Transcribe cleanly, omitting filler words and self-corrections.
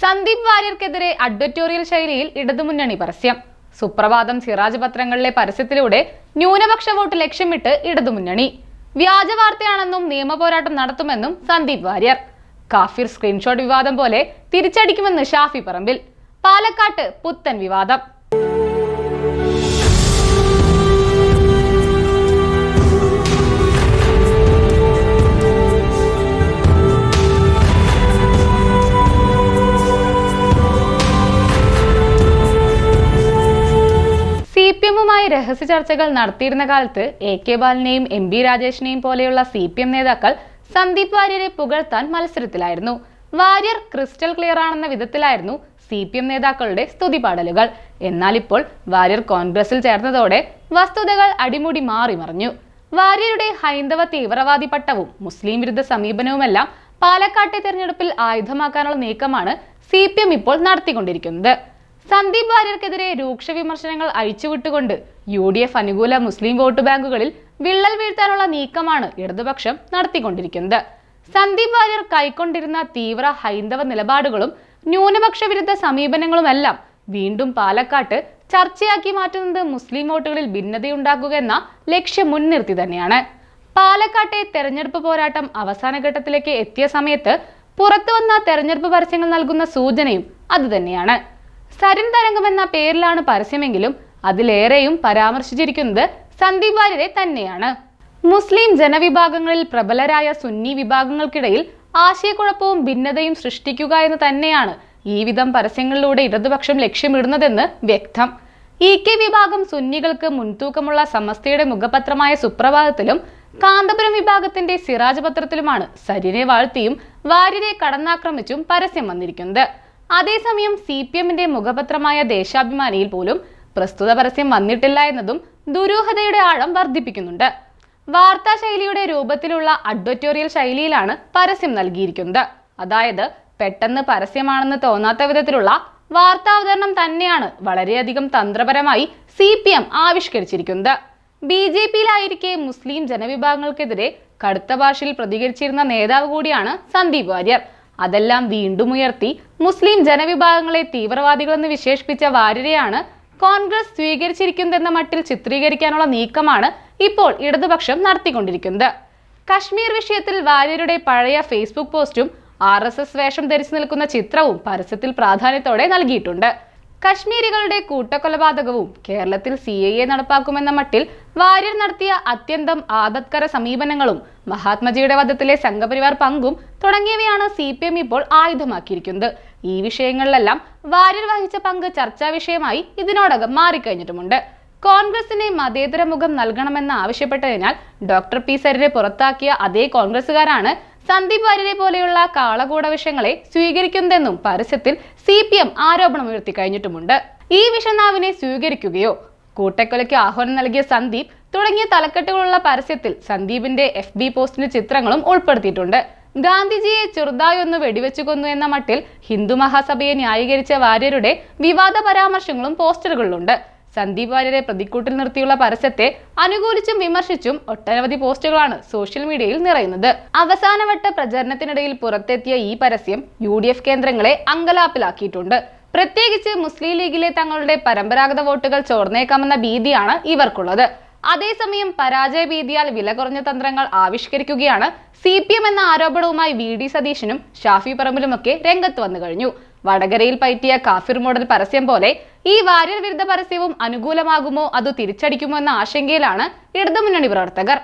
സന്ദീപ് വാര്യർക്കെതിരെ അഡ്വറ്റോറിയൽ ശൈലിയിൽ ഇടതുമുന്നണി പരസ്യം. സുപ്രഭാതം സിറാജ് പത്രങ്ങളിലെ പരസ്യത്തിലൂടെ ന്യൂനപക്ഷ വോട്ട് ലക്ഷ്യമിട്ട് ഇടതുമുന്നണി. വ്യാജ വാർത്തയാണെന്നും നിയമപോരാട്ടം നടത്തുമെന്നും സന്ദീപ് വാര്യർ. കാഫിർ സ്ക്രീൻഷോട്ട് വിവാദം പോലെ തിരിച്ചടിക്കുമെന്ന് ഷാഫി പറമ്പിൽ. പാലക്കാട്ട് പുത്തൻ വിവാദം. സിപിഎമ്മുമായി രഹസ്യ ചർച്ചകൾ നടത്തിയിരുന്ന കാലത്ത് AK ബാലനെയും MB രാജേഷിനെയും പോലെയുള്ള CPM നേതാക്കൾ സന്ദീപ് വാര്യരെ പുകഴ്ത്താൻ മത്സരത്തിലായിരുന്നു. വാര്യർ ക്രിസ്റ്റൽ ക്ലിയർ ആണെന്ന വിധത്തിലായിരുന്നു CPM നേതാക്കളുടെ സ്തുതിപാടലുകൾ. എന്നാൽ ഇപ്പോൾ വാര്യർ കോൺഗ്രസിൽ ചേർന്നതോടെ വസ്തുതകൾ അടിമുടി മാറി മറിഞ്ഞു. വാര്യരുടെ ഹൈന്ദവ തീവ്രവാദി പട്ടവും മുസ്ലിം വിരുദ്ധ സമീപനവുമെല്ലാം പാലക്കാട്ടെ തെരഞ്ഞെടുപ്പിൽ ആയുധമാക്കാനുള്ള നീക്കമാണ് CPM ഇപ്പോൾ നടത്തിക്കൊണ്ടിരിക്കുന്നത്. സന്ദീപ് വാര്യർക്കെതിരെ രൂക്ഷ വിമർശനങ്ങൾ അഴിച്ചുവിട്ടുകൊണ്ട് UDF അനുകൂല മുസ്ലിം വോട്ട് ബാങ്കുകളിൽ വിള്ളൽ വീഴ്ത്താനുള്ള നീക്കമാണ് ഇടതുപക്ഷം നടത്തിക്കൊണ്ടിരിക്കുന്നത്. സന്ദീപ് വാര്യർ കൈക്കൊണ്ടിരുന്ന തീവ്ര ഹൈന്ദവ നിലപാടുകളും ന്യൂനപക്ഷ വിരുദ്ധ സമീപനങ്ങളുമെല്ലാം വീണ്ടും പാലക്കാട്ട് ചർച്ചയാക്കി മാറ്റുന്നത് മുസ്ലിം വോട്ടുകളിൽ ഭിന്നതയുണ്ടാക്കുക എന്ന ലക്ഷ്യം മുൻനിർത്തി തന്നെയാണ്. പാലക്കാട്ടെ തെരഞ്ഞെടുപ്പ് പോരാട്ടം അവസാന ഘട്ടത്തിലേക്ക് എത്തിയ സമയത്ത് പുറത്തുവന്ന തെരഞ്ഞെടുപ്പ് പരസ്യങ്ങൾ നൽകുന്ന സൂചനയും അതുതന്നെയാണ്. സരിൻ തരംഗം എന്ന പേരിലാണ് പരസ്യമെങ്കിലും അതിലേറെയും പരാമർശിച്ചിരിക്കുന്നത് സന്ദീപ് വാര്യരെ തന്നെയാണ്. മുസ്ലിം ജനവിഭാഗങ്ങളിൽ പ്രബലരായ സുന്നി വിഭാഗങ്ങൾക്കിടയിൽ ആശയക്കുഴപ്പവും ഭിന്നതയും സൃഷ്ടിക്കുക എന്ന് തന്നെയാണ് ഈ വിധം പരസ്യങ്ങളിലൂടെ ഇടതുപക്ഷം ലക്ഷ്യമിടുന്നതെന്ന് വ്യക്തം. EK വിഭാഗം സുന്നികൾക്ക് മുൻതൂക്കമുള്ള സമസ്തയുടെ മുഖപത്രമായ സുപ്രഭാതത്തിലും കാന്തപുരം വിഭാഗത്തിന്റെ സിറാജ് പത്രത്തിലുമാണ് സരിനെ വാഴ്ത്തിയും വാര്യരെ കടന്നാക്രമിച്ചും പരസ്യം വന്നിരിക്കുന്നത്. അതേസമയം CPMന്റെ മുഖപത്രമായ ദേശാഭിമാനിയിൽ പോലും പ്രസ്തുത പരസ്യം വന്നിട്ടില്ല എന്നതും ദുരൂഹതയുടെ ആഴം വർദ്ധിപ്പിക്കുന്നുണ്ട്. വാർത്താ ശൈലിയുടെ രൂപത്തിലുള്ള അഡ്വറ്റോറിയൽ ശൈലിയിലാണ് പരസ്യം നൽകിയിരിക്കുന്നത്. അതായത് പെട്ടെന്ന് പരസ്യമാണെന്ന് തോന്നാത്ത വിധത്തിലുള്ള വാർത്താവതരണം തന്നെയാണ് വളരെയധികം തന്ത്രപരമായി CPM ആവിഷ്കരിച്ചിരിക്കുന്നത്. BJPയിലായിരിക്കെ മുസ്ലിം ജനവിഭാഗങ്ങൾക്കെതിരെ കടുത്ത ഭാഷയിൽ പ്രതികരിച്ചിരുന്ന നേതാവ് കൂടിയാണ് സന്ദീപ് വാര്യർ. അതെല്ലാം വീണ്ടും ഉയർത്തി മുസ്ലിം ജനവിഭാഗങ്ങളെ തീവ്രവാദികളെന്ന് വിശേഷിപ്പിച്ച വാര്യരെയാണ് കോൺഗ്രസ് സ്വീകരിച്ചിരിക്കുന്നതെന്ന മട്ടിൽ ചിത്രീകരിക്കാനുള്ള നീക്കമാണ് ഇപ്പോൾ ഇടതുപക്ഷം നടത്തിക്കൊണ്ടിരിക്കുന്നത്. കശ്മീർ വിഷയത്തിൽ വാര്യരുടെ പഴയ Facebook പോസ്റ്റും RSS വേഷം ധരിച്ചു നിൽക്കുന്ന ചിത്രവും പരസ്യത്തിൽ പ്രാധാന്യത്തോടെ നൽകിയിട്ടുണ്ട്. കശ്മീരികളുടെ കൂട്ടക്കൊലപാതകവും കേരളത്തിൽ CAA നടപ്പാക്കുമെന്ന മട്ടിൽ വാര്യർ നടത്തിയ അത്യന്തം ആപത്കര സമീപനങ്ങളും മഹാത്മജിയുടെ വധത്തിലെ സംഘപരിവാർ പങ്കും തുടങ്ങിയവയാണ് CPM ഇപ്പോൾ ആയുധമാക്കിയിരിക്കുന്നത്. ഈ വിഷയങ്ങളിലെല്ലാം വാര്യർ വഹിച്ച പങ്ക് ചർച്ചാ വിഷയമായി ഇതിനോടകം മാറിക്കഴിഞ്ഞിട്ടുമുണ്ട്. കോൺഗ്രസിനെ മതേതര മുഖം നൽകണമെന്ന് ആവശ്യപ്പെട്ടതിനാൽ Dr. P. സരിനെ പുറത്താക്കിയ അതേ കോൺഗ്രസുകാരാണ് സന്ദീപ് വാര്യരെ പോലെയുള്ള കാളകൂട വിഷയങ്ങളെ സ്വീകരിക്കുന്നതെന്നും പരസ്യത്തിൽ CPM ആരോപണമുയർത്തി കഴിഞ്ഞിട്ടുമുണ്ട്. ഈ വിഷനാവിനെ സ്വീകരിക്കുകയോ കൂട്ടക്കൊലയ്ക്ക് ആഹ്വാനം നൽകിയ സന്ദീപ് തുടങ്ങിയ തലക്കെട്ടുകളുള്ള പരസ്യത്തിൽ സന്ദീപിന്റെ FB പോസ്റ്റിന്റെ ചിത്രങ്ങളും ഉൾപ്പെടുത്തിയിട്ടുണ്ട്. ഗാന്ധിജിയെ ചെറുതായി ഒന്ന് വെടിവെച്ചു കൊന്നു എന്ന മട്ടിൽ ഹിന്ദു മഹാസഭയെ ന്യായീകരിച്ച വാര്യരുടെ വിവാദ പരാമർശങ്ങളും പോസ്റ്ററുകളിലുണ്ട്. സന്ദീപ് വാര്യരെ പ്രതിക്കൂട്ടിൽ നിർത്തിയുള്ള പരസ്യത്തെ അനുകൂലിച്ചും വിമർശിച്ചും ഒട്ടനവധി പോസ്റ്റുകളാണ് സോഷ്യൽ മീഡിയയിൽ നിറയുന്നത്. അവസാനവട്ട പ്രചരണത്തിനിടയിൽ പുറത്തെത്തിയ ഈ പരസ്യം UDF കേന്ദ്രങ്ങളെ അങ്കലാപ്പിലാക്കിയിട്ടുണ്ട്. പ്രത്യേകിച്ച് മുസ്ലിം ലീഗിലെ തങ്ങളുടെ പരമ്പരാഗത വോട്ടുകൾ ചോർന്നേക്കാമെന്ന ഭീതിയാണ് ഇവർക്കുള്ളത്. അതേസമയം പരാജയ ഭീതിയാൽ വില കുറഞ്ഞ തന്ത്രങ്ങൾ ആവിഷ്കരിക്കുകയാണ് CPM എന്ന ആരോപണവുമായി VD സതീശനും ഷാഫി പറമ്പിലുമൊക്കെ രംഗത്ത് വന്നു കഴിഞ്ഞു. വടകരയിൽ പയറ്റിയ കാഫിർ മോഡൽ പരസ്യം പോലെ ഈ വാര്യർ വിരുദ്ധ പരസ്യവും അനുകൂലമാകുമോ അതോ തിരിച്ചടിക്കുമോ എന്ന ആശങ്കയിലാണ് ഇടതുമുന്നണി പ്രവർത്തകർ.